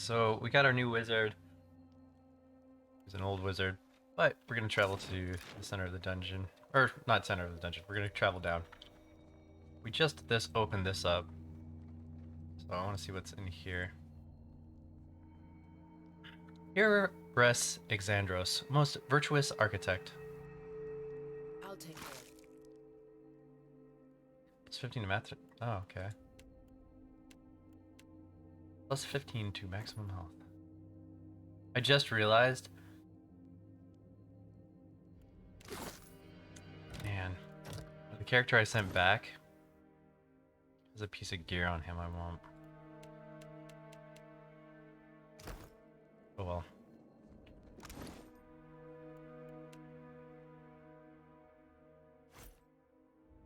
So we got our new wizard. He's an old wizard, but we're gonna travel to the center of the dungeon. Or, not center of the dungeon, we're gonna travel down. We just opened this up. So I wanna see what's in here. Here rests Exandros, most virtuous architect. I'll take care of it. Plus 15 to math. Oh, okay. Plus 15 to maximum health. I just realized. Man, the character I sent back has a piece of gear on him I want. Oh well.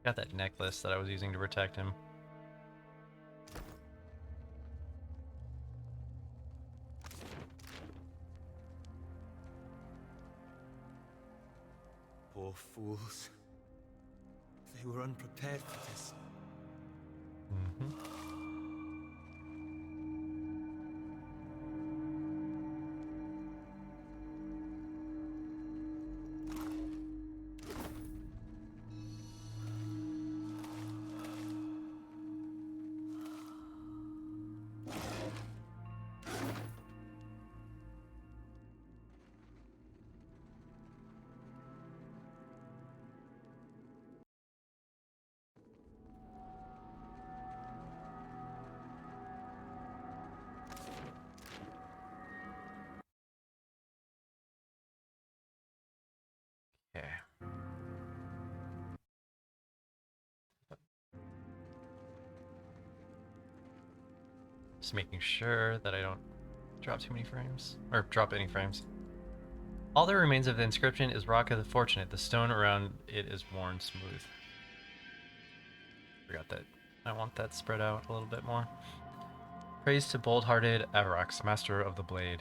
Got that necklace that I was using to protect him. Poor fools. They were unprepared for this. Mm-hmm. Okay. Just making sure that I don't drop too many frames. Or drop any frames. All that remains of the inscription is Rock of the Fortunate. The stone around it is worn smooth. Forgot that. I want that spread out a little bit more. Praise to bold-hearted Avarox, master of the blade.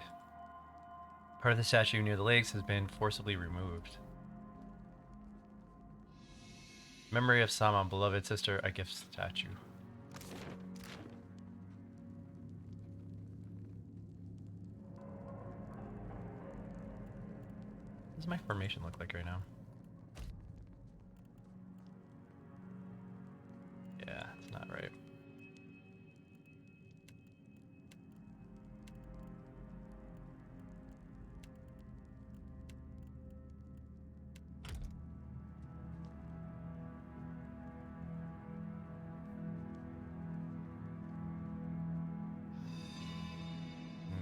Part of the statue near the lakes has been forcibly removed. Memory of Sama, beloved sister, I gift statue. What does my formation look like right now? Yeah, it's not right.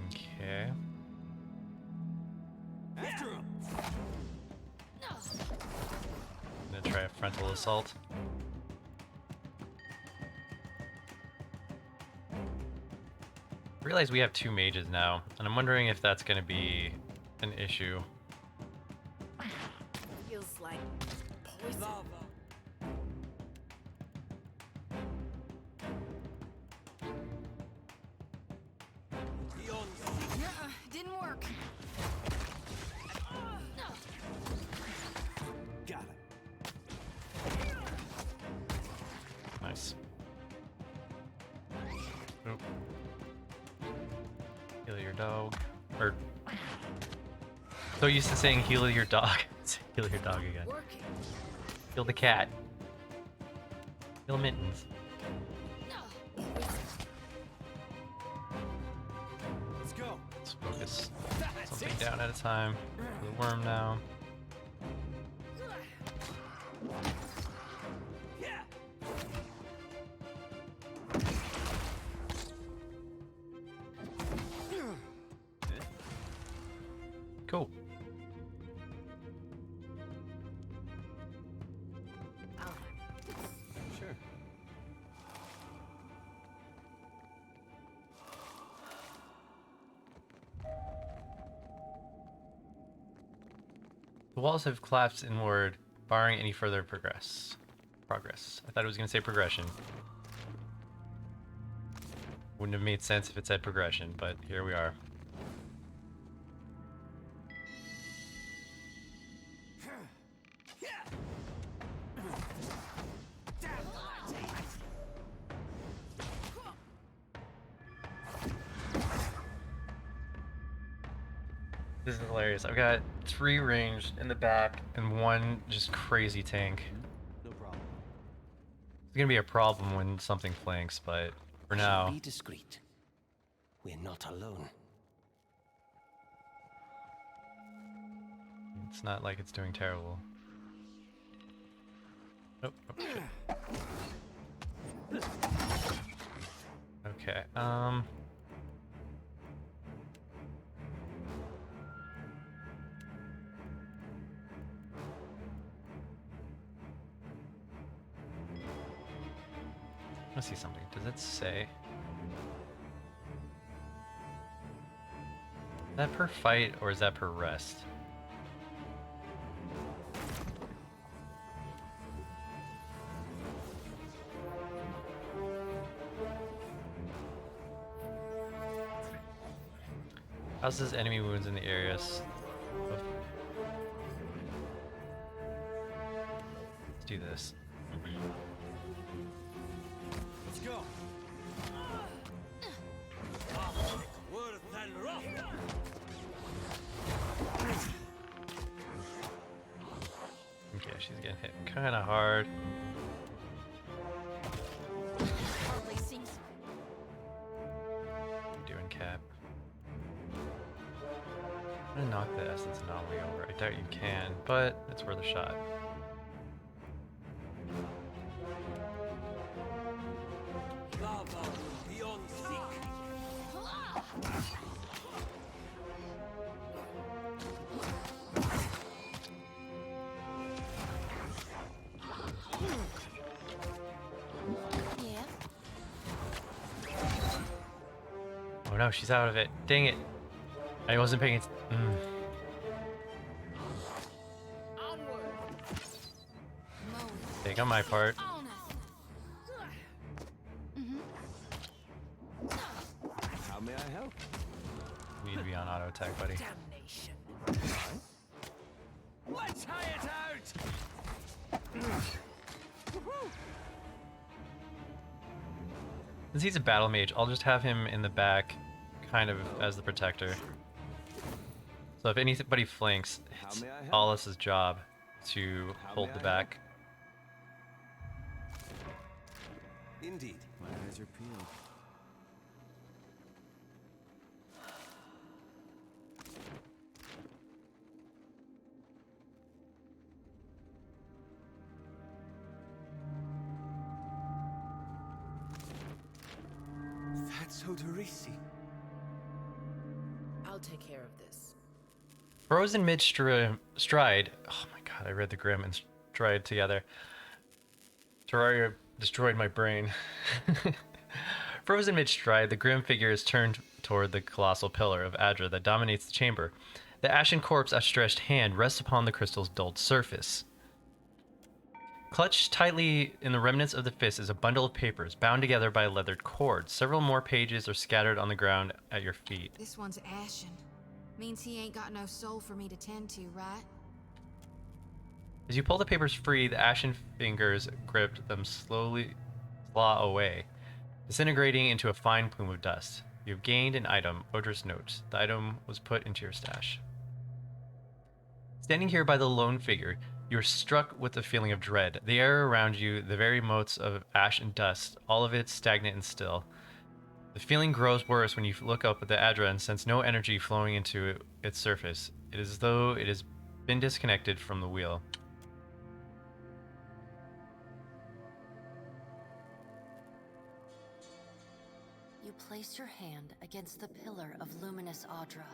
Okay. After him! I'm gonna try a frontal assault. I realize we have two mages now, and I'm wondering if that's gonna be an issue. Feels like poison. Lava. Beyond. Didn't work. Got it. Nice. Oop. Heal your dog. Or so used to saying heal your dog. Heal your dog again. Working. Heal the cat. Heal Mittens. Let's go. Let's focus something down at a time. For the worm now. Yeah. Cool. Sure. The walls have collapsed inward, barring any further progress. I thought it was going to say progression. Wouldn't have made sense if it said progression, but here we are. This is hilarious. I've got 3 ranged in the back and 1 just crazy tank. No problem. It's gonna be a problem when something flanks, but for now, Be discreet. We're not alone. it's not like it's doing terrible. Oh, oh shit. Okay, let's see something. Does it say? Is that per fight or is that per rest? Houses enemy wounds in the areas. Let's do this. Let's go. Worse than rough. Okay, she's getting hit kind of hard. Hardly seems. Doing cap. I'm gonna knock the essence anomaly over. I doubt you can, but it's worth a shot. Lava beyond seek. Yeah. Oh no, she's out of it. Dang it. I wasn't paying it. Onward. Moan. Take on my part. On us. How may I help? You need to be on auto attack, buddy. Damnation. Let's hire it out. Since he's a battle mage, I'll just have him in the back, kind of as the protector. So if anybody flanks, it's may I help? Hollis's job to How hold may the I back. Indeed. My eyes are peeled. That's Odorisi. I'll take care of this. Frozen mid-stride. Oh my god, I read the Grim and Stride together. Terraria destroyed my brain. Frozen mid-stride, the Grim figure is turned toward the colossal pillar of Adra that dominates the chamber. The ashen corpse outstretched hand rests upon the crystal's dulled surface. Clutched tightly in the remnants of the fist is a bundle of papers, bound together by a leathered cord. Several more pages are scattered on the ground at your feet. This one's ashen. Means he ain't got no soul for me to tend to, right? As you pull the papers free, the ashen fingers gripped them slowly claw away, disintegrating into a fine plume of dust. You have gained an item, odorous note. The item was put into your stash. Standing here by the lone figure, you are struck with a feeling of dread. The air around you, the very motes of ash and dust, all of it stagnant and still. The feeling grows worse when you look up at the Adra and sense no energy flowing into its surface. It is as though it has been disconnected from the wheel. You place your hand against the pillar of luminous Audra.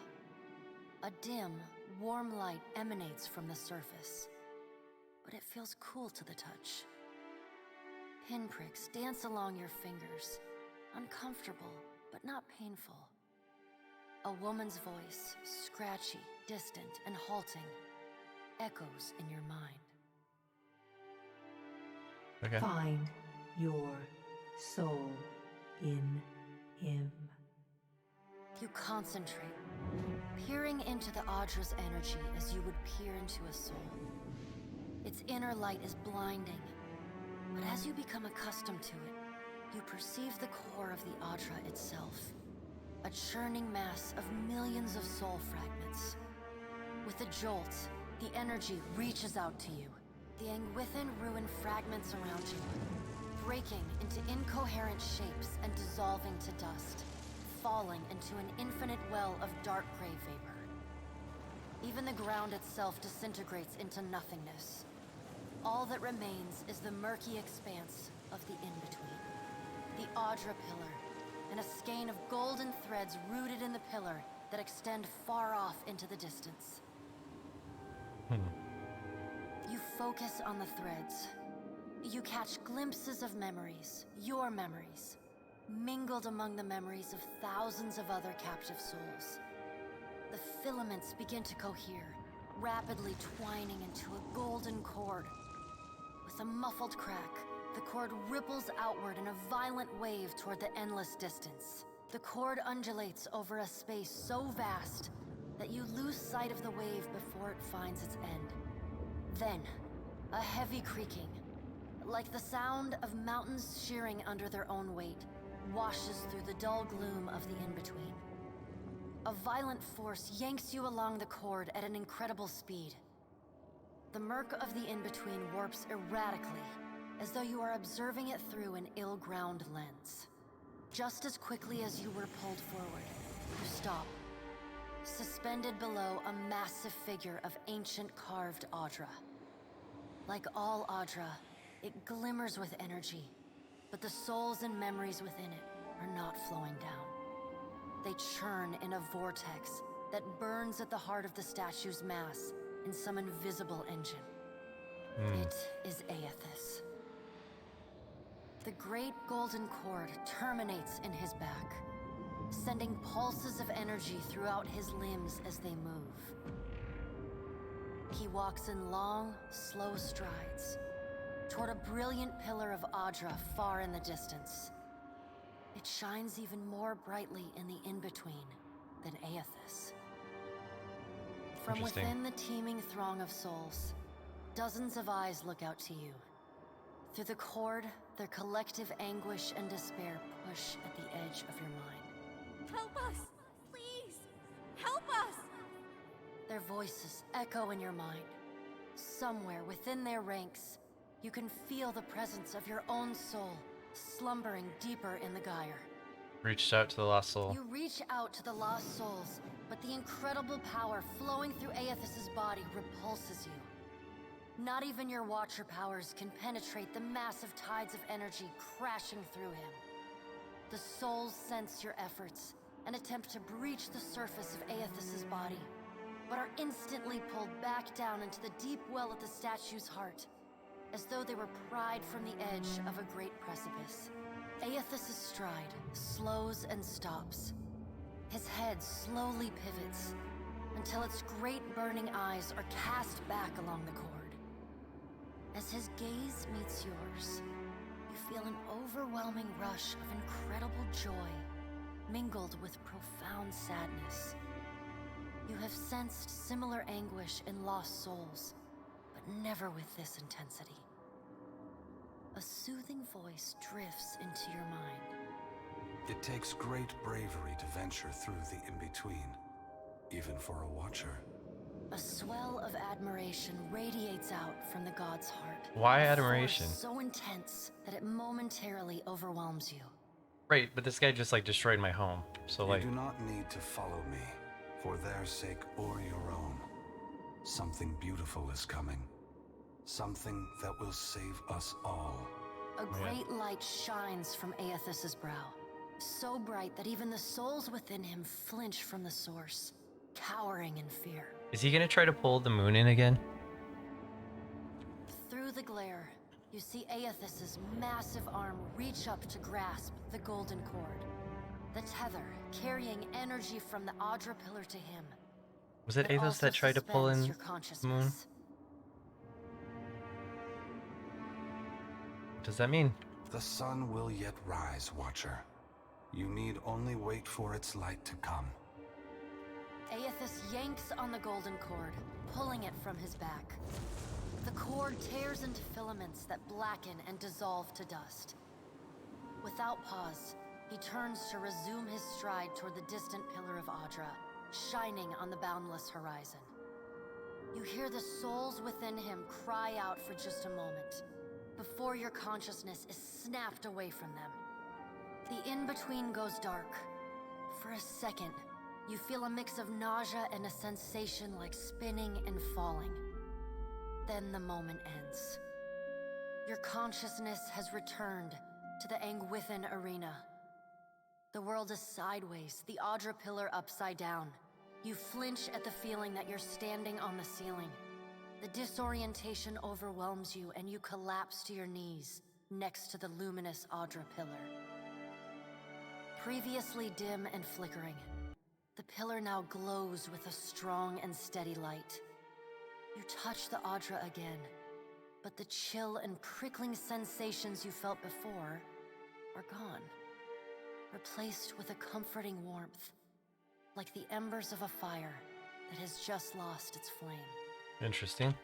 A dim, warm light emanates from the surface, but it feels cool to the touch. Pinpricks dance along your fingers, uncomfortable but not painful. A woman's voice, scratchy, distant, and halting, echoes in your mind. Okay. Find your soul in him. You concentrate, peering into the Audra's energy as you would peer into a soul. Its inner light is blinding, but as you become accustomed to it, you perceive the core of the Audra itself. A churning mass of millions of soul fragments, With a jolt, the energy reaches out to you. The Angwithan ruin fragments around you, breaking into incoherent shapes and dissolving to dust, falling into an infinite well of dark gray vapor. Even the ground itself disintegrates into nothingness. All that remains is the murky expanse of the in-between. The Audra Pillar, and a skein of golden threads rooted in the pillar that extend far off into the distance. You focus on the threads. You catch glimpses of memories, your memories, mingled among the memories of thousands of other captive souls. The filaments begin to cohere, rapidly twining into a golden cord. With a muffled crack, the cord ripples outward in a violent wave toward the endless distance. The cord undulates over a space so vast that you lose sight of the wave before it finds its end. Then, a heavy creaking, like the sound of mountains shearing under their own weight, washes through the dull gloom of the in-between. A violent force yanks you along the cord at an incredible speed. The murk of the in-between warps erratically, as though you are observing it through an ill-ground lens. Just as quickly as you were pulled forward, you stop, suspended below a massive figure of ancient carved Audra. Like all Audra, it glimmers with energy, but the souls and memories within it are not flowing down. They churn in a vortex that burns at the heart of the statue's mass in some invisible engine. It is Aethys. The great golden cord terminates in his back, sending pulses of energy throughout his limbs as they move. He walks in long, slow strides toward a brilliant pillar of Audra far in the distance. It shines even more brightly in the in-between than Aethys. From within the teeming throng of souls, dozens of eyes look out to you. Through the cord, their collective anguish and despair push at the edge of your mind. Help us! Please! Help us! Their voices echo in your mind. Somewhere within their ranks, you can feel the presence of your own soul slumbering deeper in the gyre. Reached out to the lost soul. You reach out to the lost souls, but the incredible power flowing through Aethys' body repulses you. Not even your Watcher powers can penetrate the massive tides of energy crashing through him. The souls sense your efforts and attempt to breach the surface of Aethys' body, but are instantly pulled back down into the deep well at the statue's heart, as though they were pried from the edge of a great precipice. Aethys' stride slows and stops. His head slowly pivots until its great burning eyes are cast back along the cord. As his gaze meets yours, you feel an overwhelming rush of incredible joy mingled with profound sadness. You have sensed similar anguish in lost souls, but never with this intensity. A soothing voice drifts into your mind. It takes great bravery to venture through the in-between, even for a Watcher. A swell of admiration radiates out from the god's heart. Why A admiration? force so intense that it momentarily overwhelms you. Right, but this guy just like destroyed my home. So You like, do not need to follow me, for their sake or your own. Something beautiful is coming. Something that will save us all. A great light shines from Aethys' brow, so bright that even the souls within him flinch from the source, cowering in fear. is he gonna try to pull the moon in again? Through the glare, you see Aethys' massive arm reach up to grasp the golden cord. The tether carrying energy from the Audra pillar to him. Was it It Athos also that tried to pull suspends in your the moon? consciousness. What does that mean? The sun will yet rise, Watcher. You need only wait for its light to come. Aethys yanks on the golden cord, pulling it from his back. The cord tears into filaments that blacken and dissolve to dust. Without pause, he turns to resume his stride toward the distant pillar of Audra, shining on the boundless horizon. You hear the souls within him cry out for just a moment, before your consciousness is snapped away from them. The in-between goes dark. For a second, you feel a mix of nausea and a sensation like spinning and falling. Then the moment ends. Your consciousness has returned to the Angwithan arena. The world is sideways, the Audra pillar upside down. You flinch at the feeling that you're standing on the ceiling. The disorientation overwhelms you and you collapse to your knees next to the luminous Audra pillar. Previously dim and flickering, the pillar now glows with a strong and steady light. You touch the Audra again, but the chill and prickling sensations you felt before are gone, replaced with a comforting warmth, like the embers of a fire that has just lost its flame. Interesting.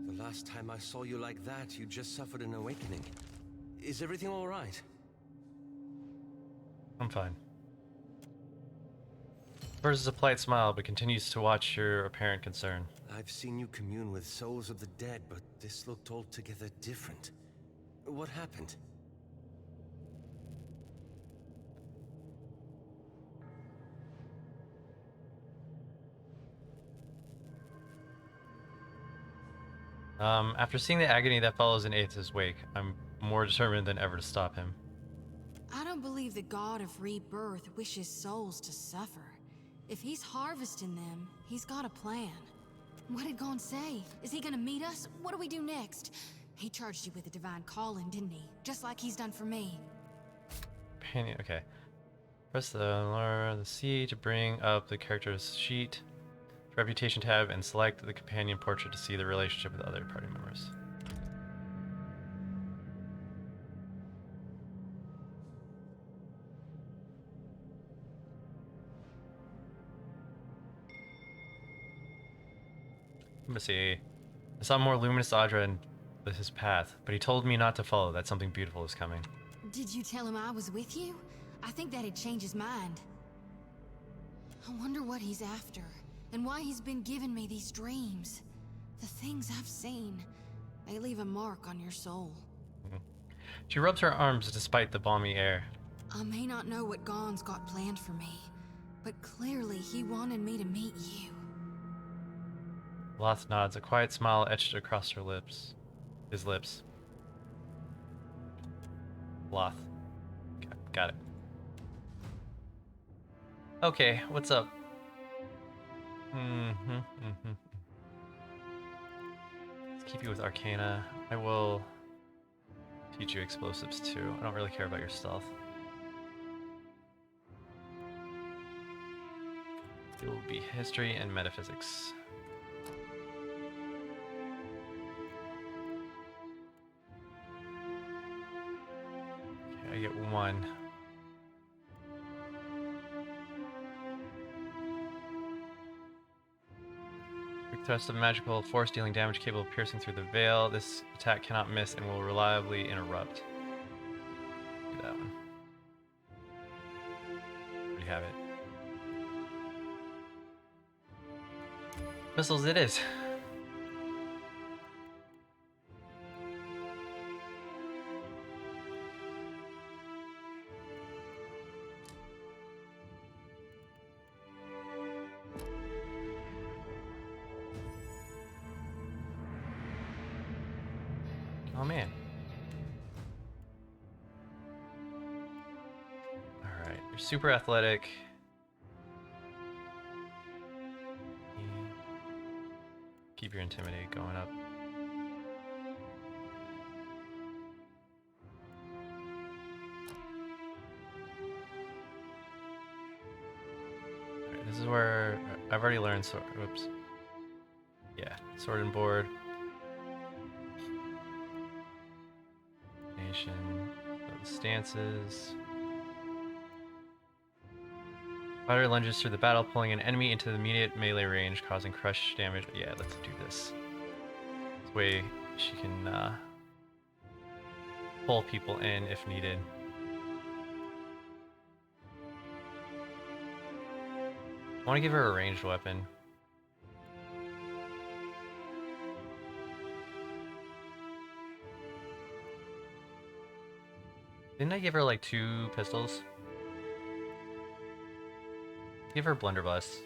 The last time I saw you like that, you just suffered an awakening. Is everything all right? I'm fine. Bursts a polite smile, but continues to watch your apparent concern. I've seen you commune with souls of the dead, but this looked altogether different. What happened? After seeing the agony that follows in Aeth's wake, I'm more determined than ever to stop him. I don't believe the god of rebirth wishes souls to suffer. If he's harvesting them, he's got a plan. What did Gon say? Is he gonna meet us? What do we do next? He charged you with a divine calling, didn't he? Just like he's done for me. Companion, okay. Press the C to bring up the character's sheet, reputation tab, and select the companion portrait to see the relationship with other party members. Let me see. I saw more luminous Audra in his path, but he told me not to follow, that something beautiful is coming. Did you tell him I was with you? I think that'd change his mind. I wonder what he's after, and why he's been giving me these dreams. The things I've seen, they leave a mark on your soul. She rubs her arms despite the balmy air. I may not know what Gon's got planned for me, but clearly he wanted me to meet you. Loth nods, a quiet smile etched across her lips. His lips. Loth. Got it. Okay, what's up? Let's keep you with Arcana. I will teach you explosives too. I don't really care about your stealth. It will be history and metaphysics. Okay, I get one. Quick thrust of magical force dealing damage capable of piercing through the veil. This attack cannot miss and will reliably interrupt. Do that one. We have it. Missiles it is. Oh man. Alright, you're super athletic. Keep your intimidate going up. Alright, this is where I've already learned sword. Oops. Yeah, sword and board. Nation. The stances. Fighter lunges through the battle, pulling an enemy into the immediate melee range, causing crush damage. Yeah, let's do this. This way she can pull people in if needed. I want to give her a ranged weapon. Didn't I give her like 2 pistols? Give her blunderbuss.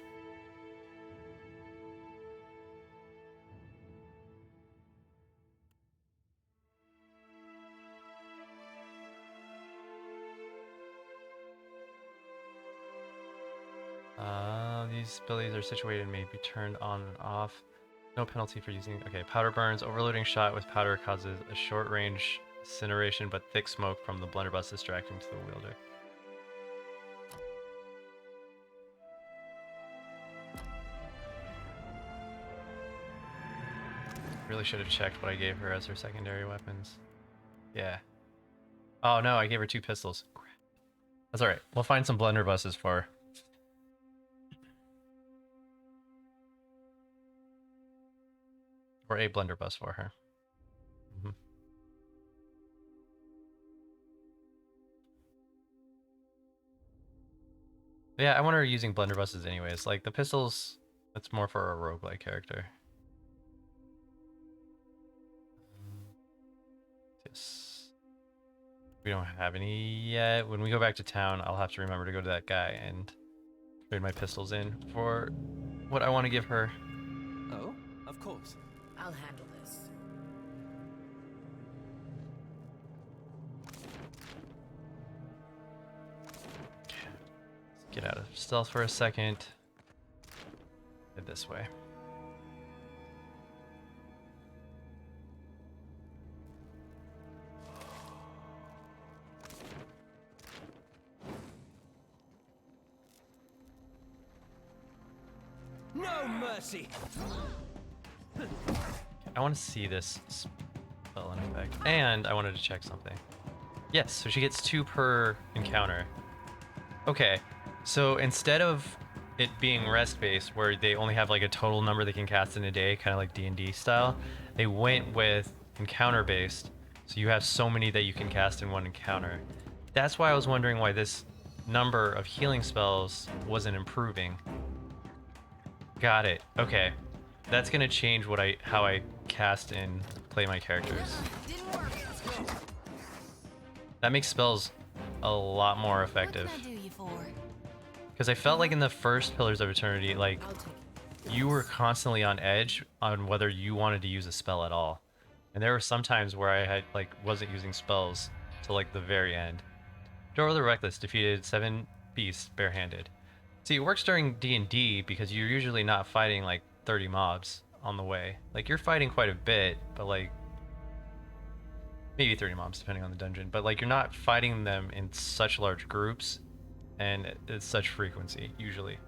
These abilities are situated and may be turned on and off. No penalty for using. Okay, powder burns. Overloading shot with powder causes a short range incineration, but thick smoke from the blunderbuss distracting to the wielder. Really should have checked what I gave her as her secondary weapons. Yeah. Oh no, I gave her 2 pistols. Crap. That's alright. We'll find some blunderbusses for her. Or a blunderbuss for her. Yeah, I want her using blunderbusses anyways. Like, the pistols, that's more for a roguelike character. Yes. We don't have any yet. When we go back to town, I'll have to remember to go to that guy and trade my pistols in for what I want to give her. Oh, of course. I'll handle this. Let's get out of stealth for a second. Head this way. No mercy. I want to see this spell in effect. And I wanted to check something. Yes, so she gets 2 per encounter. Okay, so instead of it being rest-based, where they only have like a total number they can cast in a day, kind of like D&D style, they went with encounter-based, so you have so many that you can cast in one encounter. That's why I was wondering why this number of healing spells wasn't improving. Got it. Okay. That's gonna change how I cast and play my characters. Didn't work. That makes spells a lot more effective. What can I do you for? Because I felt like in the first Pillars of Eternity, like, I'll take it. you were constantly on edge on whether you wanted to use a spell at all. And there were some times where I wasn't using spells till like the very end. Door of the Reckless defeated 7 beasts barehanded. See, it works during D&D because you're usually not fighting like 30 mobs on the way. Like, you're fighting quite a bit, but like maybe 30 mobs depending on the dungeon, but like you're not fighting them in such large groups and it's such frequency usually.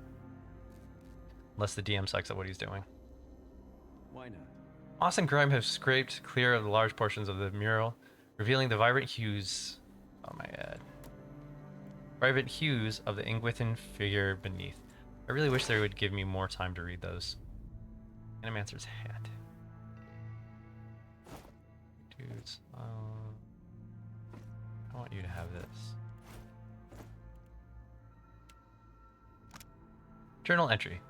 Unless the DM sucks at what he's doing. Why not? Moss and grime have scraped clear of the large portions of the mural, revealing the vibrant hues. Oh my god. Vibrant hues of the Ingwithan figure beneath. I really wish they would give me more time to read those. Animancer's hat. Dudes, I want you to have this. Journal entry.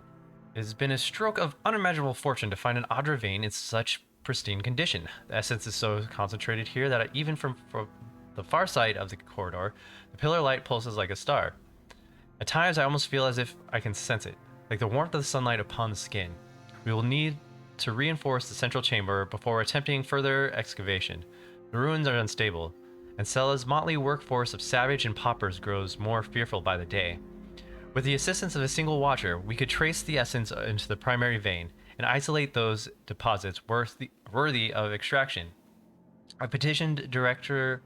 It has been a stroke of unimaginable fortune to find an Audra vein in such pristine condition. The essence is so concentrated here that even from the far side of the corridor, the pillar light pulses like a star. At times, I almost feel as if I can sense it, like the warmth of the sunlight upon the skin. We will need to reinforce the central chamber before attempting further excavation. The ruins are unstable, and Cella's motley workforce of savage and paupers grows more fearful by the day. With the assistance of a single watcher, we could trace the essence into the primary vein and isolate those deposits worthy of extraction. I petitioned Director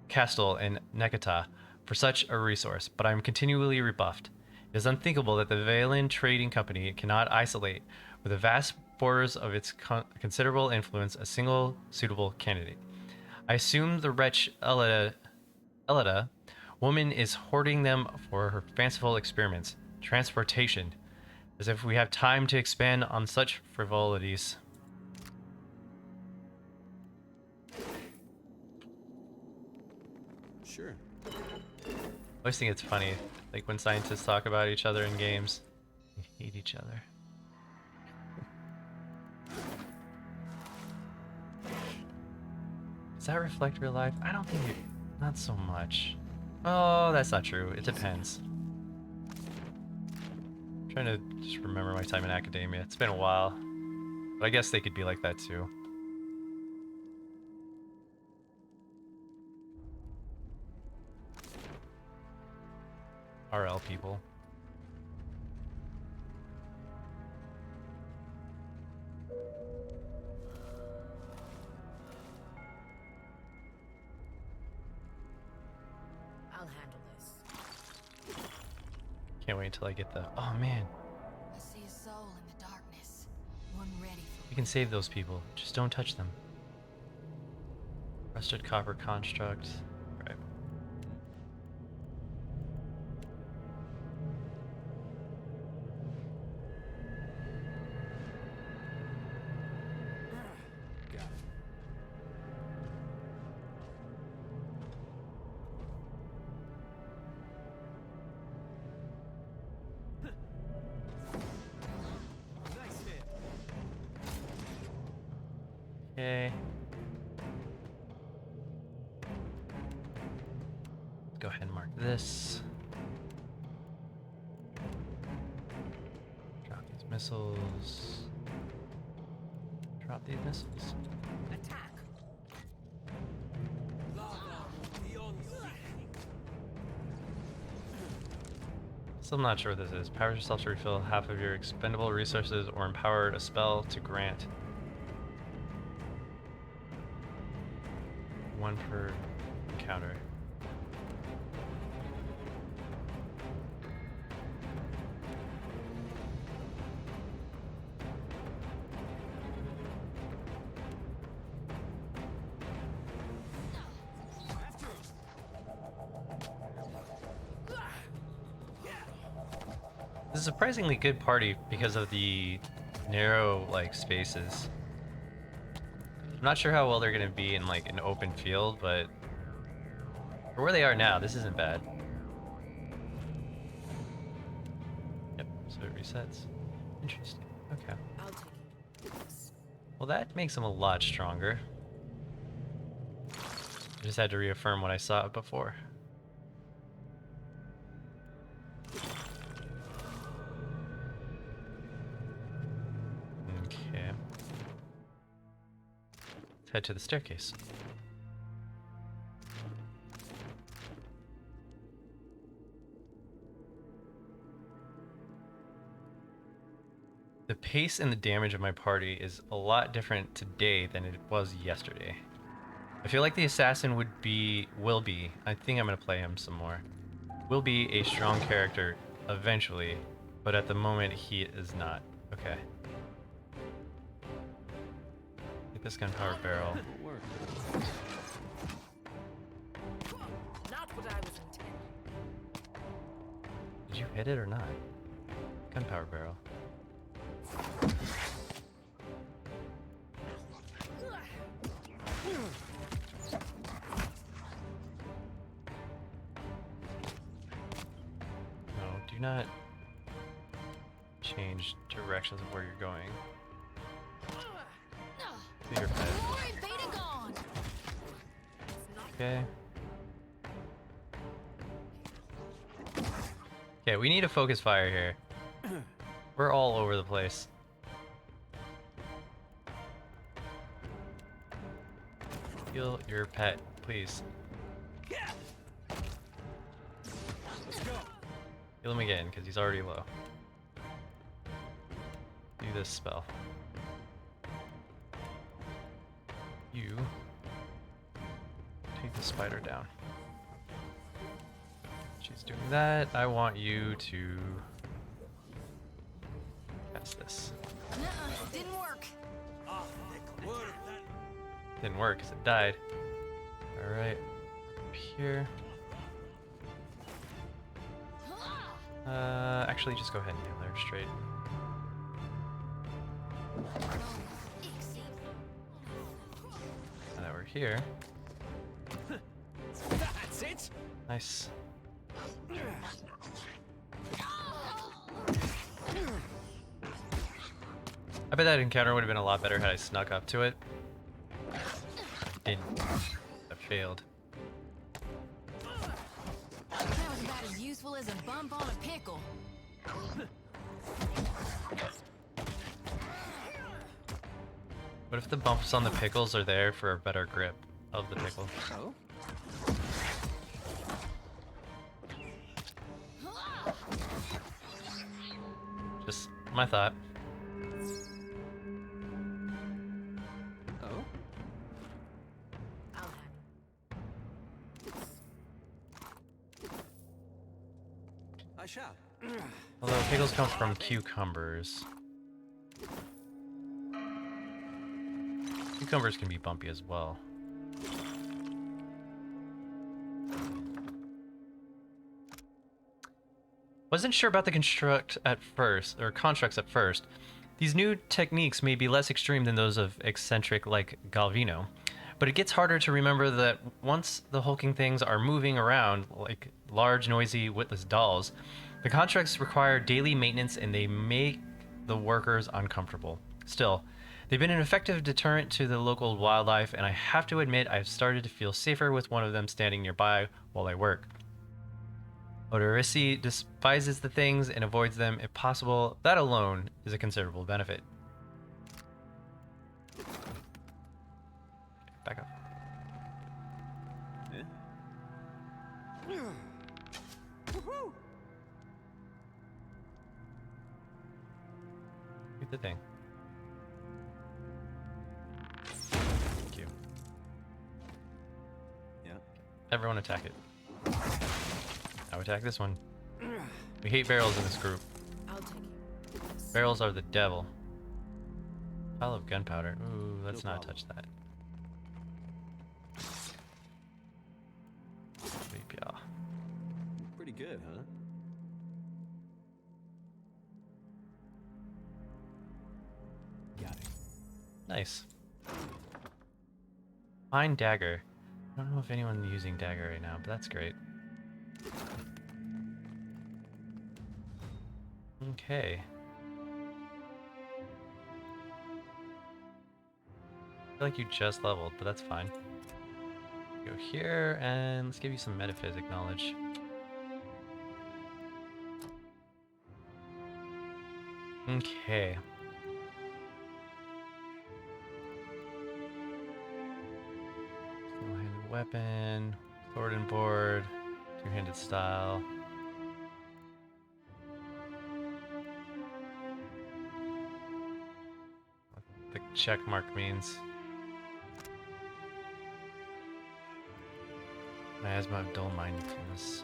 Castle and Nekata for such a resource, but I am continually rebuffed. It is unthinkable that the Valen Trading Company cannot isolate, with the vast borders of its considerable influence, a single suitable candidate. I assume the wretch Elida woman is hoarding them for her fanciful experiments. Transportation. As if we have time to expand on such frivolities. Sure. I always think it's funny, like when scientists talk about each other in games. hate each other. Does that reflect real life? I don't think it... Not so much. Oh, that's not true. It depends. I'm trying to just remember my time in academia. It's been a while. But I guess they could be like that too. RL people. I'll handle this. Can't wait until I get the... Oh man, I see a soul in the darkness. One ready for we can save those people. Just don't touch them. Rusted copper construct. Right. Okay. Let's go ahead and mark this. Drop these missiles. Drop these missiles. Attack. Still not sure what this is. Power yourself to refill half of your expendable resources or empower a spell to grant. One per encounter. This is a surprisingly good party because of the narrow like spaces. I'm not sure how well they're gonna be in like an open field, but for where they are now, this isn't bad. Yep, so it resets. Interesting. Okay. I'll take this. Well, that makes them a lot stronger. I just had to reaffirm what I saw before. Okay. Let's head to the staircase. The pace and the damage of my party is a lot different today than it was yesterday. I feel like the assassin will be, I think I'm gonna play him some more, will be a strong character eventually, but at the moment he is not. Okay. Get this gunpowder barrel. Not what I was intending. Did you hit it or not? Gunpowder barrel. No, do not change directions of where you're going. To your head. Glory be to God! Okay. Okay, we need a focus fire here. We're all over the place. Heal your pet, please. Heal him again, because he's already low. Do this spell. You take the spider down. She's doing that. I want you to cast this. Nuh-uh, didn't work. Didn't work because it died. Alright. Up here. Actually, just go ahead and heal her straight. Now that we're here. That's it. Nice. I bet that encounter would have been a lot better had I snuck up to it. Didn't. I failed. That was about as useful as a bump on a pickle. What if the bumps on the pickles are there for a better grip of the pickle? Oh? Just my thought. Oh? I'll handle I shall. Although pickles come from cucumbers. Cucumbers can be bumpy as well. Wasn't sure about the constructs at first. These new techniques may be less extreme than those of eccentric like Galvino, but it gets harder to remember that once the hulking things are moving around like large, noisy, witless dolls, the contracts require daily maintenance and they make the workers uncomfortable. Still, they've been an effective deterrent to the local wildlife, and I have to admit I've started to feel safer with one of them standing nearby while I work. Odorisi despises the things and avoids them if possible. That alone is a considerable benefit. Back up. Get the thing. Thank you. Yeah. Everyone attack it. Now attack this one. We hate barrels in this group. I'll take you. Barrels are the devil. Pile of gunpowder. Ooh, let's not touch that. Yeah. Pretty good, huh? Got it. Nice. Fine dagger. I don't know if anyone's using dagger right now, but that's great. Okay. I feel like you just leveled, but that's fine. Go here, and let's give you some metaphysic knowledge. Okay. Single-handed weapon, sword and board, two-handed style. What the check mark means. Miasma of dull mindedness.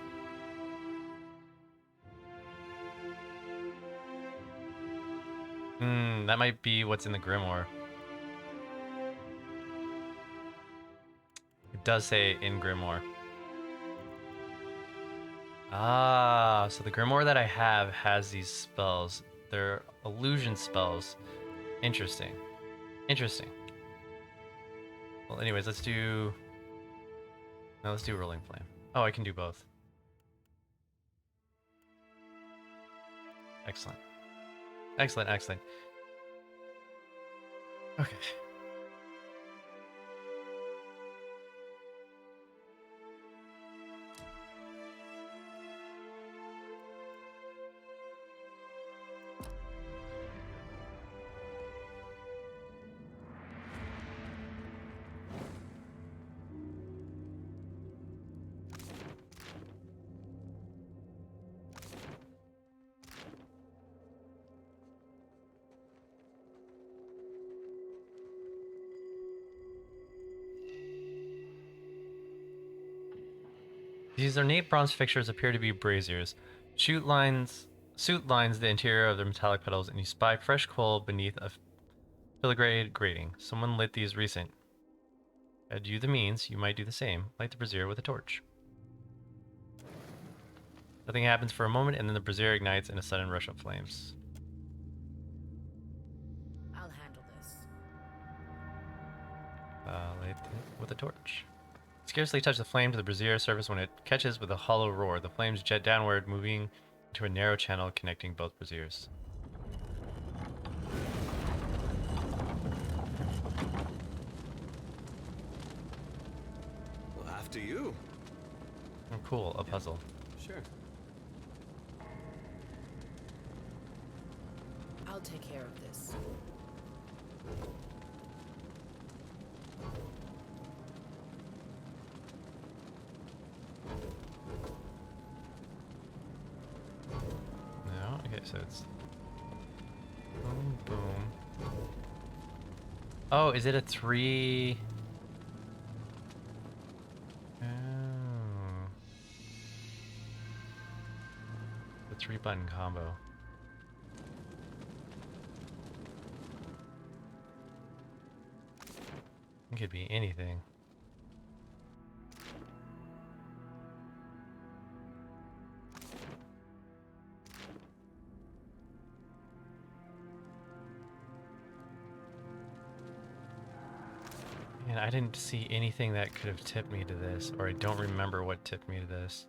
That might be what's in the Grimoire. It does say in Grimoire. Ah, so the Grimoire that I have has these spells. They're illusion spells. Interesting. Interesting. Well, anyways, let's do... No, let's do Rolling Flame. Oh, I can do both. Excellent. Excellent, excellent. Okay. These ornate bronze fixtures appear to be braziers. Suit lines the interior of their metallic petals, and you spy fresh coal beneath a filigree grating. Someone lit these recent. Had you the means, you might do the same. Light the brazier with a torch. Nothing happens for a moment, and then the brazier ignites in a sudden rush of flames. I'll handle this. Light it with a torch. Scarcely touch the flame to the brazier surface when it catches with a hollow roar. The flames jet downward, moving to a narrow channel connecting both braziers. After you. Oh, cool, a puzzle. Sure. I'll take care of this. No? Okay, so it's... Boom, boom. Oh, is it a 3... Oh. A 3-button combo. It could be anything. And I didn't see anything that could have tipped me to this, or I don't remember what tipped me to this.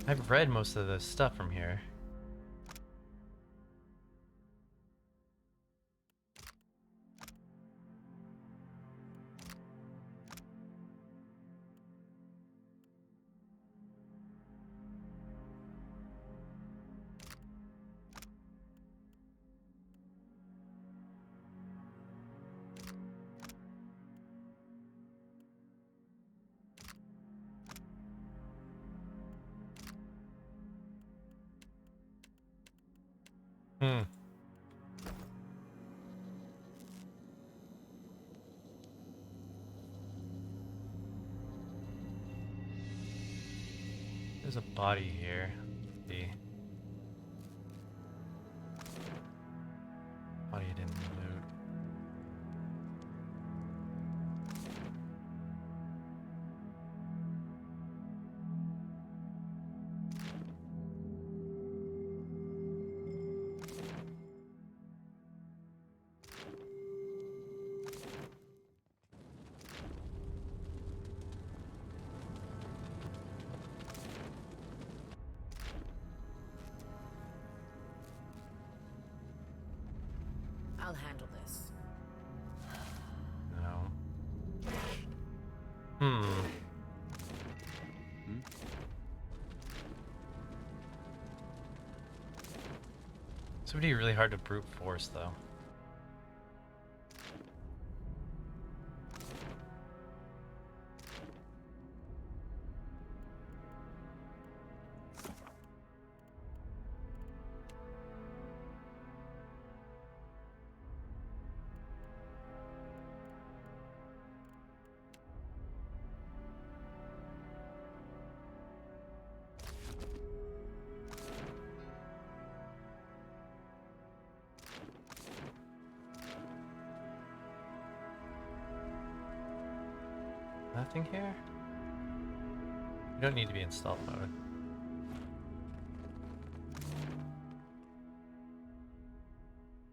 I've read most of the stuff from here. Hmm. There's a body here. Let's see. Body didn't loot. I'll handle this. No. Hmm. This would be really hard to brute force, though. Nothing here? You don't need to be in stealth mode.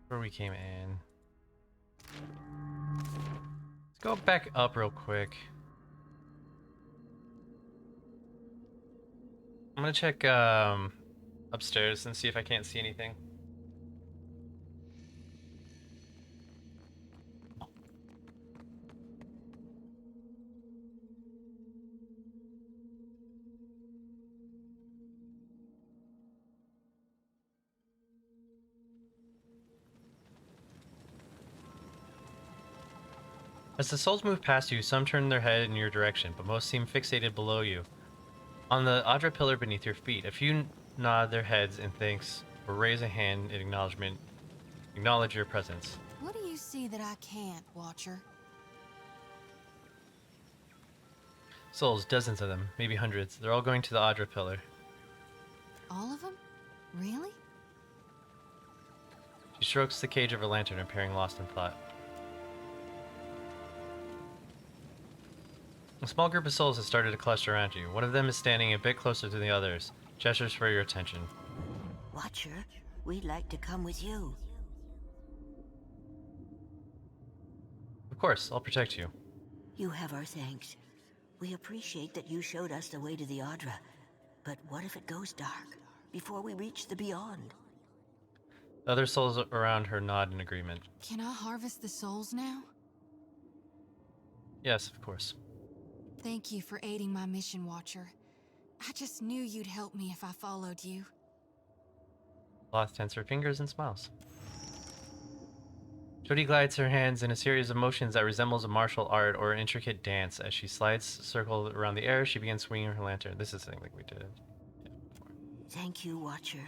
Where we came in. Let's go back up real quick. I'm gonna check upstairs and see if I can't see anything. As the souls move past you, some turn their head in your direction, but most seem fixated below you. On the Adra pillar beneath your feet, a few nod their heads in thanks or raise a hand in acknowledge your presence. What do you see that I can't, Watcher? Souls, dozens of them, maybe hundreds. They're all going to the Adra pillar. All of them? Really? She strokes the cage of her lantern, appearing lost in thought. A small group of souls has started to cluster around you. One of them is standing a bit closer to the others, gestures for your attention. Watcher, we'd like to come with you. Of course, I'll protect you. You have our thanks. We appreciate that you showed us the way to the Adra. But what if it goes dark, before we reach the Beyond? The other souls around her nod in agreement. Can I harvest the souls now? Yes, of course. Thank you for aiding my mission, Watcher. I just knew you'd help me if I followed you. Sloth tense her fingers and smiles. Jody glides her hands in a series of motions that resembles a martial art or an intricate dance. As she slides a circle around the air, she begins swinging her lantern. This is something like we did. Yeah, before. Thank you, Watcher.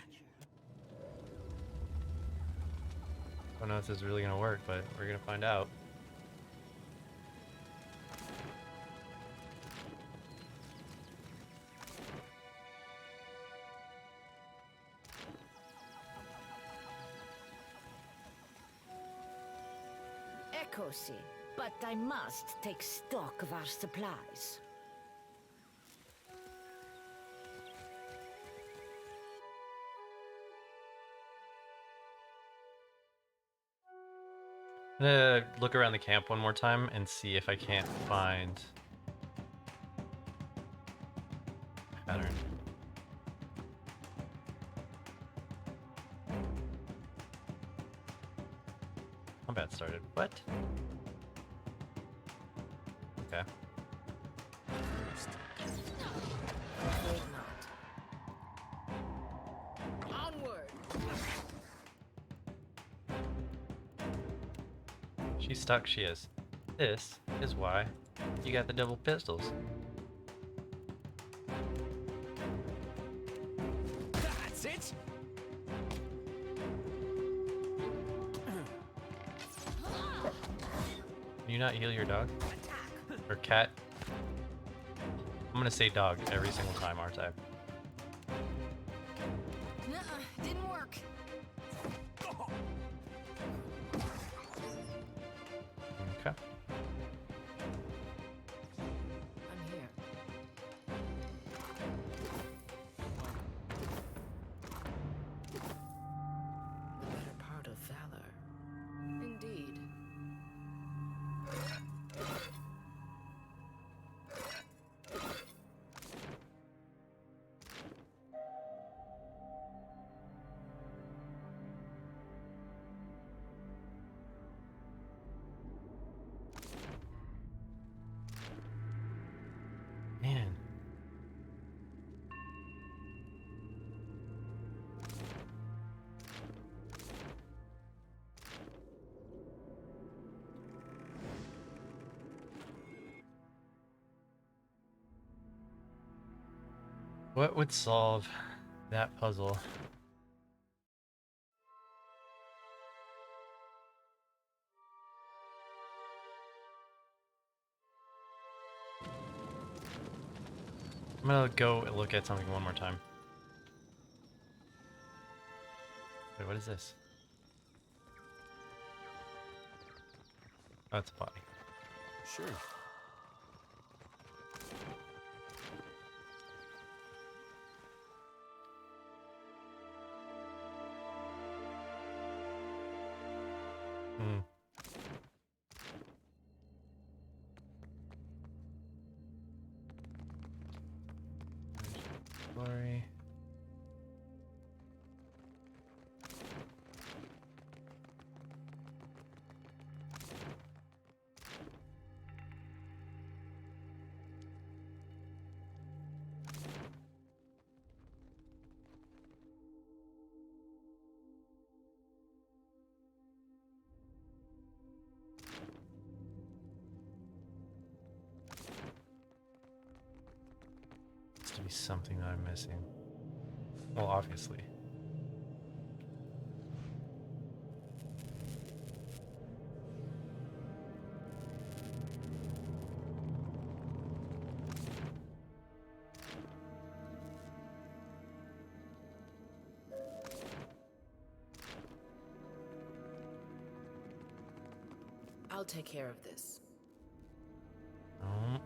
Don't know if this is really gonna work, but we're gonna find out. Echosi, but I must take stock of our supplies. I'm gonna look around the camp one more time and see if I can't find a pattern. Combat started. What? Okay. Afraid not. Onward! She's stuck, she is. This is why you got the double pistols. That's it! Can you not heal your dog? Or cat? I'm gonna say dog every single time, aren't I? Nuh-uh, didn't work. Okay. I'm here. The better part of valor. Indeed. Man. What would solve that puzzle? I'm gonna go look at something one more time. Wait, what is this? Oh, it's a body. Sure. Hmm. Glory. Has to be something that I'm missing. Well, obviously. I'll take care of this. Um,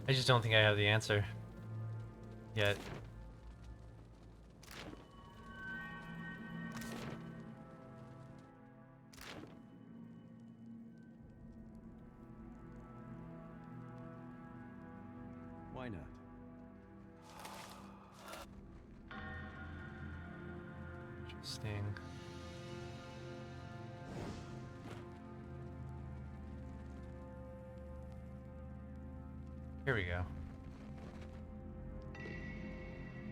I just don't think I have the answer yet. Why not? Interesting. Here we go.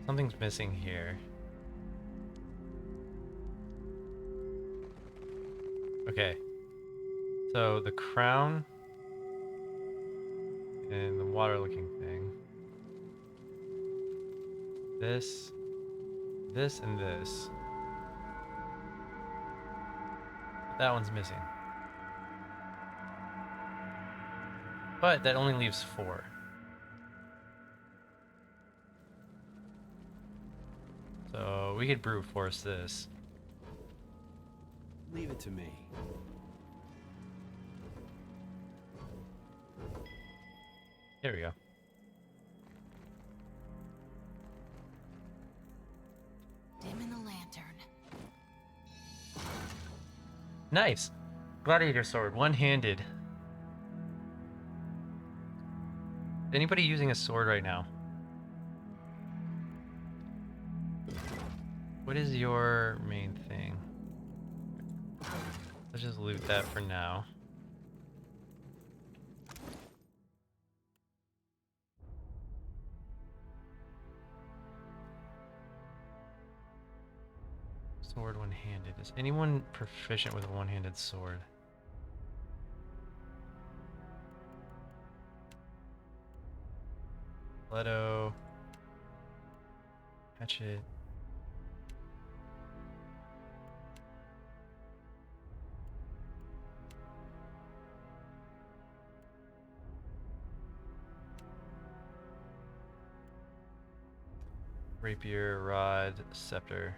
Something's missing here. Okay. So the crown and the water looking thing. This, and this. That one's missing. But that only leaves 4. So we could brute force this. Leave it to me. There we go. Dim in the lantern. Nice! Gladiator sword, one-handed. Anybody using a sword right now? What is your main thing? Let's just loot that for now. Sword one-handed. Is anyone proficient with a one-handed sword? Leto. Hatchet. Rapier, rod, scepter.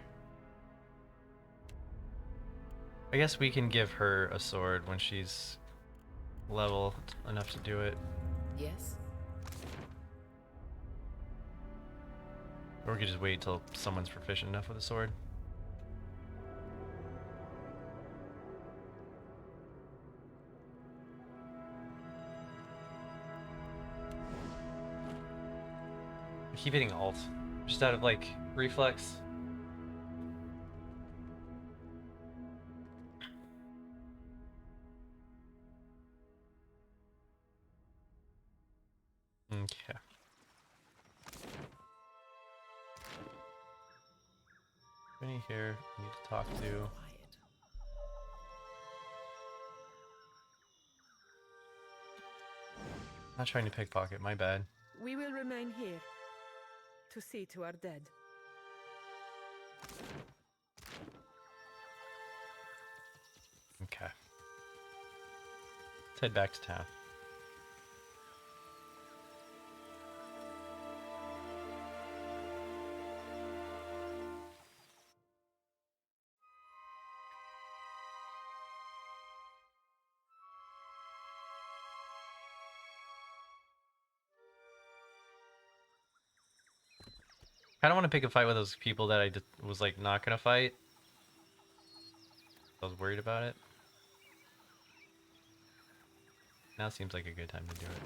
I guess we can give her a sword when she's level enough to do it. Yes? Or we could just wait till someone's proficient enough with a sword. I keep hitting alt. Just out of like reflex. Okay. Any here I need to talk to. Not trying to pickpocket, my bad. We will remain here to see to our dead. Okay. Let's head back to town. I don't want to pick a fight with those people that I was like not gonna fight. I was worried about it. Now seems like a good time to do it.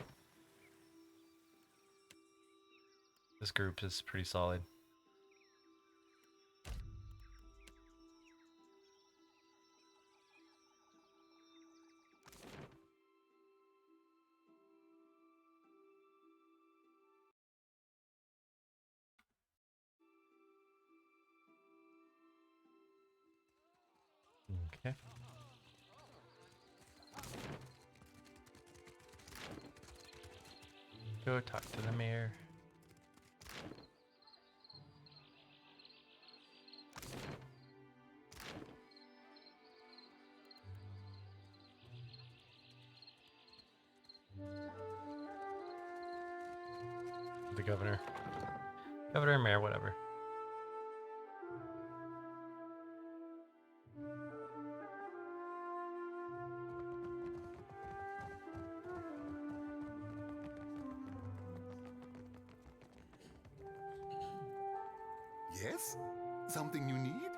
This group is pretty solid. Okay. Go talk to the mayor. The governor. Governor, mayor, whatever. Yes? Something you need?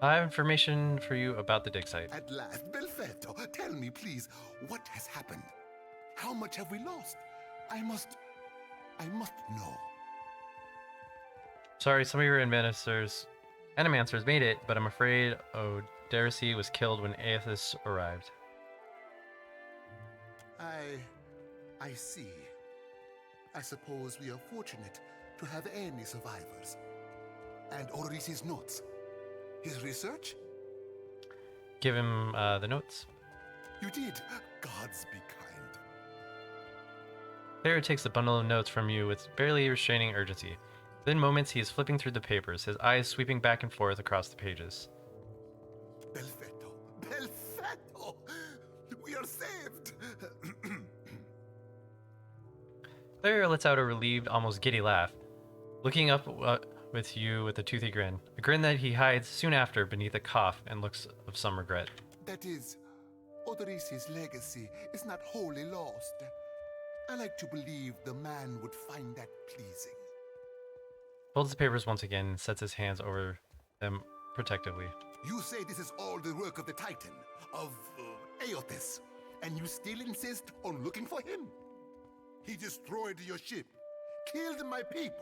I have information for you about the dig site. At last, Belfetto, tell me, please, what has happened? How much have we lost? I must know. Sorry, some of your animancers made it, but I'm afraid Oderisi was killed when Aethys arrived. I see. I suppose we are fortunate to have any survivors. And Orisi's notes. His research? Give him the notes. You did. Gods be kind. Claire takes a bundle of notes from you with barely restraining urgency. Within moments, he is flipping through the papers, his eyes sweeping back and forth across the pages. Belfetto! Belfetto! We are saved! Claire lets out a relieved, almost giddy laugh, looking up with you with a toothy grin. A grin that he hides soon after beneath a cough and looks of some regret. That is, Odorisi's legacy is not wholly lost. I like to believe the man would find that pleasing. Folds the papers once again and sets his hands over them protectively. You say this is all the work of the Titan, of Aethys, and you still insist on looking for him? He destroyed your ship, killed my people.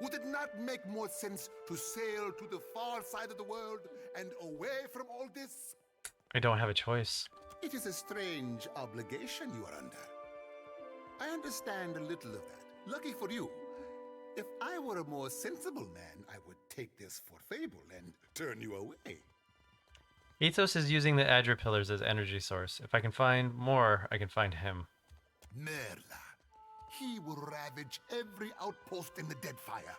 Would it not make more sense to sail to the far side of the world and away from all this? I don't have a choice. It is a strange obligation you are under. I understand a little of that. Lucky for you. If I were a more sensible man, I would take this for fable and turn you away. Aethys is using the Adra pillars as energy source. If I can find more, I can find him. Merla. He will ravage every outpost in the Deadfire.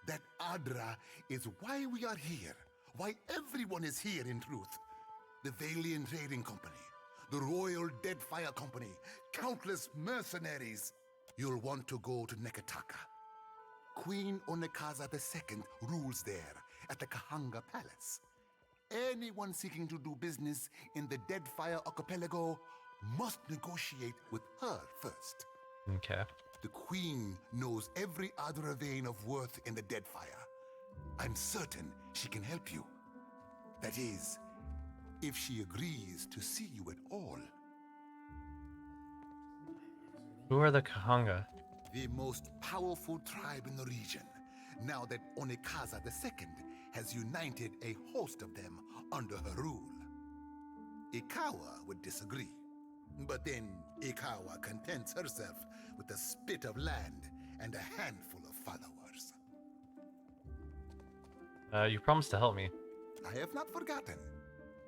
That Adra is why we are here. Why everyone is here, in truth. The Valian Trading Company, the Royal Deadfire Company, countless mercenaries. You'll want to go to Neketaka. Queen Onekaza II rules there at the Kahanga Palace. Anyone seeking to do business in the Deadfire Archipelago must negotiate with her first. Okay. The Queen knows every other vein of worth in the Deadfire. I'm certain she can help you. That is, if she agrees to see you at all. Who are the Kahanga? The most powerful tribe in the region, now that Onekaza II has united a host of them under her rule. Ikawa would disagree, but then Ikawa contents herself with a spit of land and a handful of followers. You promised to help me. I have not forgotten.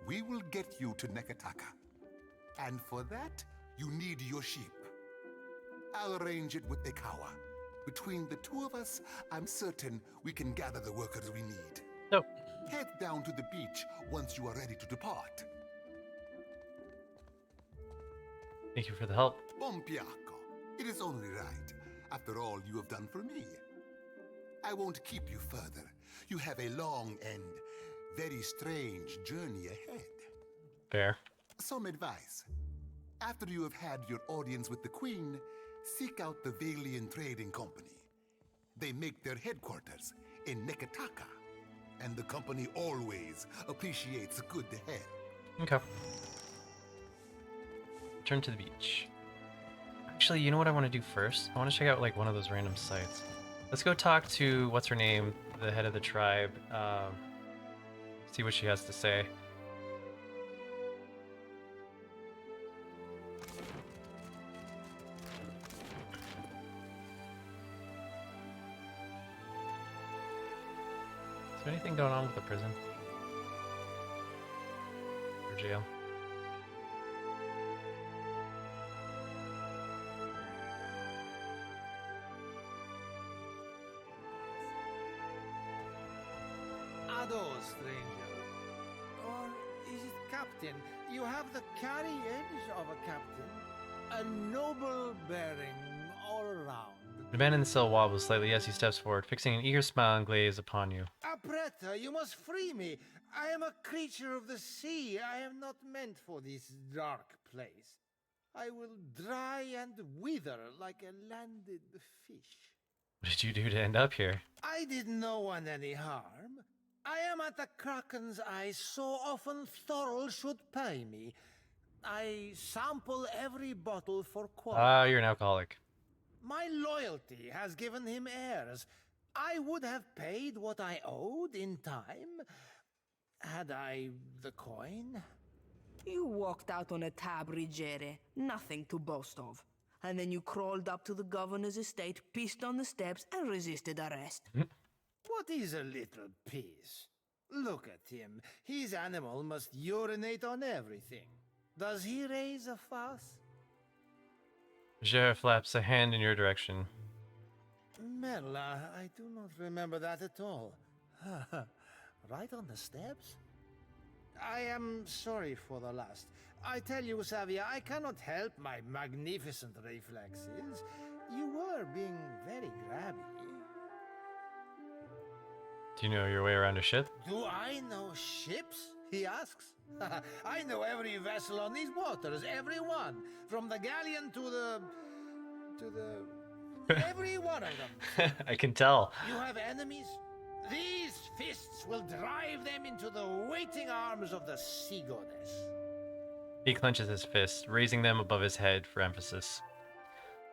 We will get you to Neketaka. And for that, you need your sheep. I'll arrange it with Ikawa. Between the two of us, I'm certain we can gather the workers we need. Nope. Head down to the beach once you are ready to depart. Thank you for the help. Bompiaco. It is only right. After all you have done for me. I won't keep you further. You have a long and very strange journey ahead. Fair. Some advice. After you have had your audience with the Queen, seek out the Valian Trading Company. They make their headquarters in Neketaka, and the company always appreciates a good head. Okay. Return to the beach. Actually, you know what I want to do first? I want to check out like one of those random sites. Let's go talk to what's her name, the head of the tribe. See what she has to say. Is there anything going on with the prison? Or jail? Ado, stranger. Or is it captain? You have the carriage of a captain. A noble bearing all around. The man in the cell wobbles slightly as he steps forward, fixing an eager smile and glaze upon you. Apretta, you must free me. I am a creature of the sea. I am not meant for this dark place. I will dry and wither like a landed fish. What did you do to end up here? I did no one any harm. I am at the Kraken's I so often Thorol should pay me. I sample every bottle for quality. Ah, you're an alcoholic. My loyalty has given him heirs. I would have paid what I owed in time, had I the coin. You walked out on a tab, Rigere. Nothing to boast of. And then you crawled up to the governor's estate, pissed on the steps, and resisted arrest. What is a little piece? Look at him. His animal must urinate on everything. Does he raise a fuss? Jer flaps a hand in your direction. Merla, I do not remember that at all. Right on the steps? I am sorry for the last. I tell you, Savia, I cannot help my magnificent reflexes. You were being very grabby. Do you know your way around a ship? Do I know ships? He asks. I know every vessel on these waters, every one. From the galleon to the... every one of them. I can tell. You have enemies? These fists will drive them into the waiting arms of the sea goddess. He clenches his fists, raising them above his head for emphasis.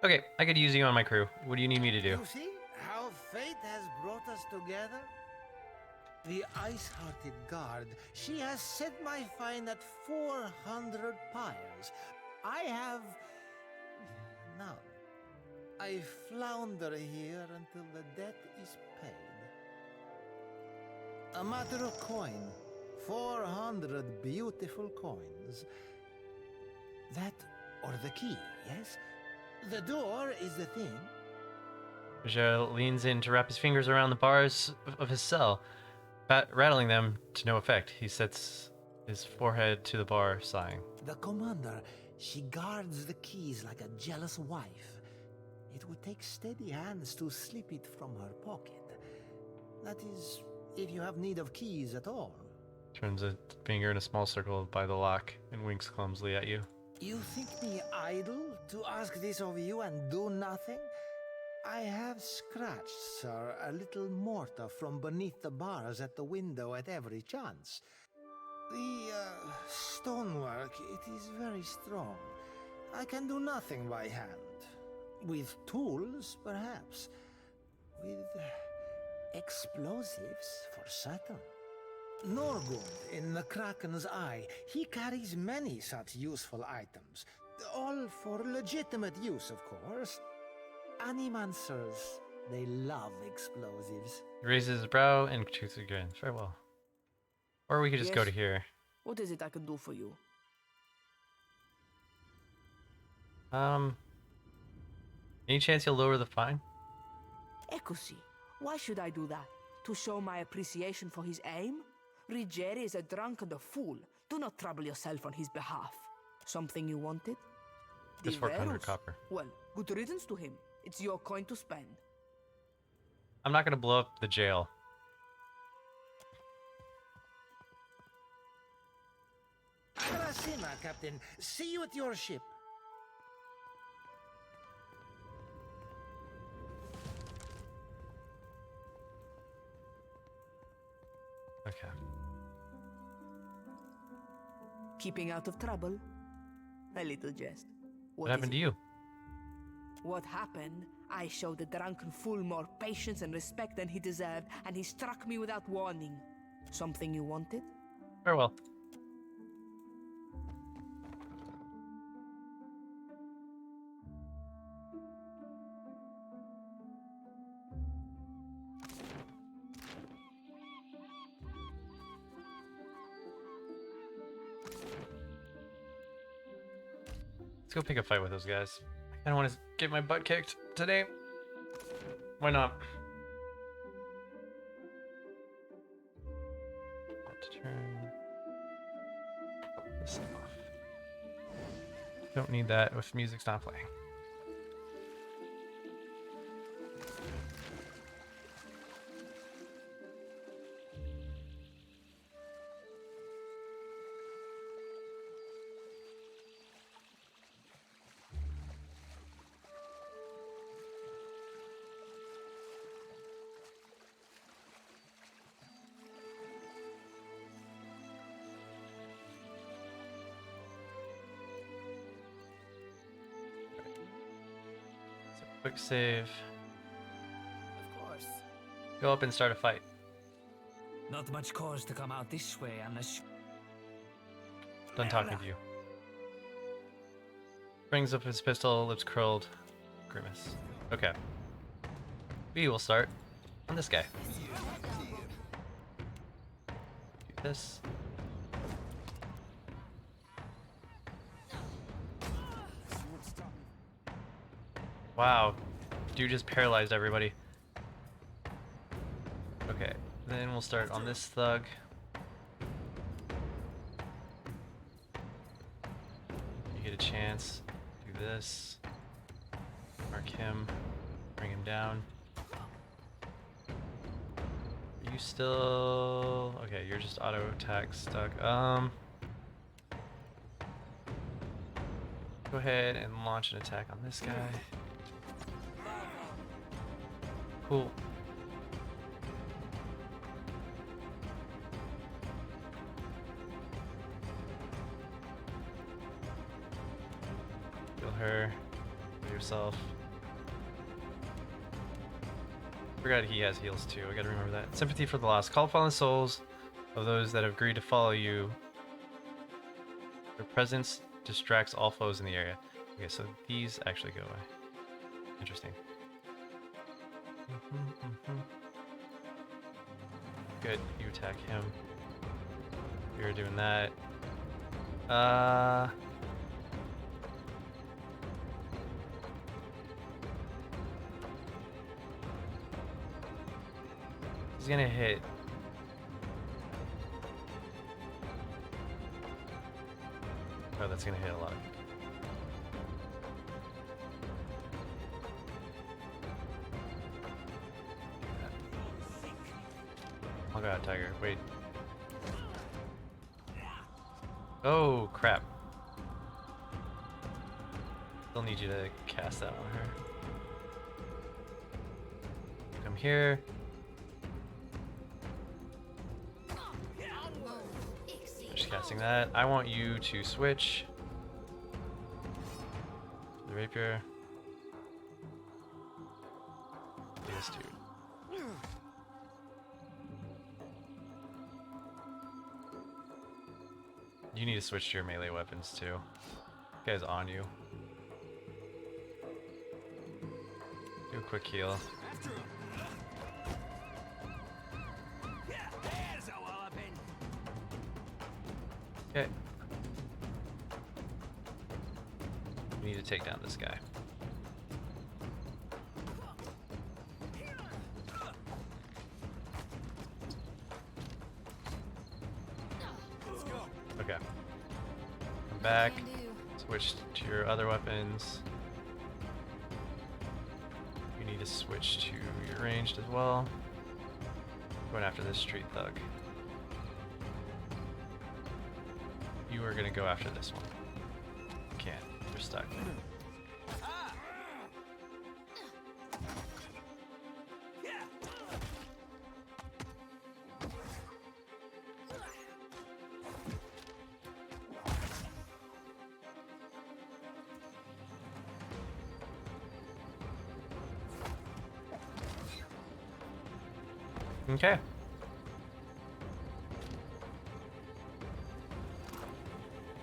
Okay, I could use you on my crew. What do you need me to do? You see how fate has brought us together? The ice-hearted guard, she has set my fine at 400 pyres. I have none. I flounder here until the debt is paid. A matter of coin. 400 beautiful coins. That or the key, yes? The door is the thing. Jer leans in to wrap his fingers around the bars of his cell, rattling them to no effect. He sets his forehead to the bar, sighing. The commander, she guards the keys like a jealous wife. It would take steady hands to slip it from her pocket. That is, if you have need of keys at all. Turns a finger in a small circle by the lock and winks clumsily at you. You think me idle to ask this of you and do nothing? I have scratched, sir, a little mortar from beneath the bars at the window at every chance. The stonework, it is very strong. I can do nothing by hand. With tools, perhaps. With explosives, for certain. Norgund, in the Kraken's Eye, he carries many such useful items. All for legitimate use, of course. Animancers, they love explosives. He raises his brow and toots again. Farewell. Or we could just go to here. What is it I can do for you? Any chance you'll lower the fine? Eccoci. Why should I do that? To show my appreciation for his aim? Rigere is a drunk and a fool. Do not trouble yourself on his behalf. Something you wanted? Just 400 Diverus? copper. Well, good riddance to him. It's your coin to spend. I'm not gonna blow up the jail. Arasima, Captain. See you at your ship. Okay. Keeping out of trouble? A little jest. What happened to you? What happened? I showed the drunken fool more patience and respect than he deserved, and he struck me without warning. Something you wanted? Farewell. Let's go pick a fight with those guys. I don't want to get my butt kicked today. Why not? To turn this off. Don't need that if music's not playing. Quick save. Of course. Go up and start a fight. Not much cause to come out this way unless. Done talking to you. Brings up his pistol, lips curled. Grimace. Okay. We will start on this guy. Do this. Wow. Dude just paralyzed everybody. Okay. Then we'll start on this thug. You get a chance. Do this. Mark him. Bring him down. Are you still... Okay, you're just auto attack stuck. Go ahead and launch an attack on this guy. Cool. Kill her. Kill yourself. Forgot he has heals too. I gotta remember that. Sympathy for the lost. Call fallen souls of those that have agreed to follow you. Their presence distracts all foes in the area. Okay, so these actually go away. Interesting. Good, you attack him. You're doing that. He's gonna hit. Oh, that's gonna hit a lot of people. Oh god, Tiger, wait. Oh, crap. Still need you to cast that on her. Come here. Just casting that. I want you to switch. The rapier. Yes, dude. You need to switch to your melee weapons too. This guy's on you. Do a quick heal. Okay. We need to take down this guy. Okay. Come back. Switch to your other weapons. You need to switch to your ranged as well. Going after this street thug. You are gonna go after this one. You can't. You're stuck. Okay.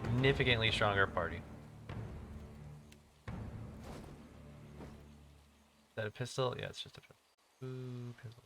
Significantly stronger party. Is that a pistol? Yeah, it's just a pistol. Ooh, pistol.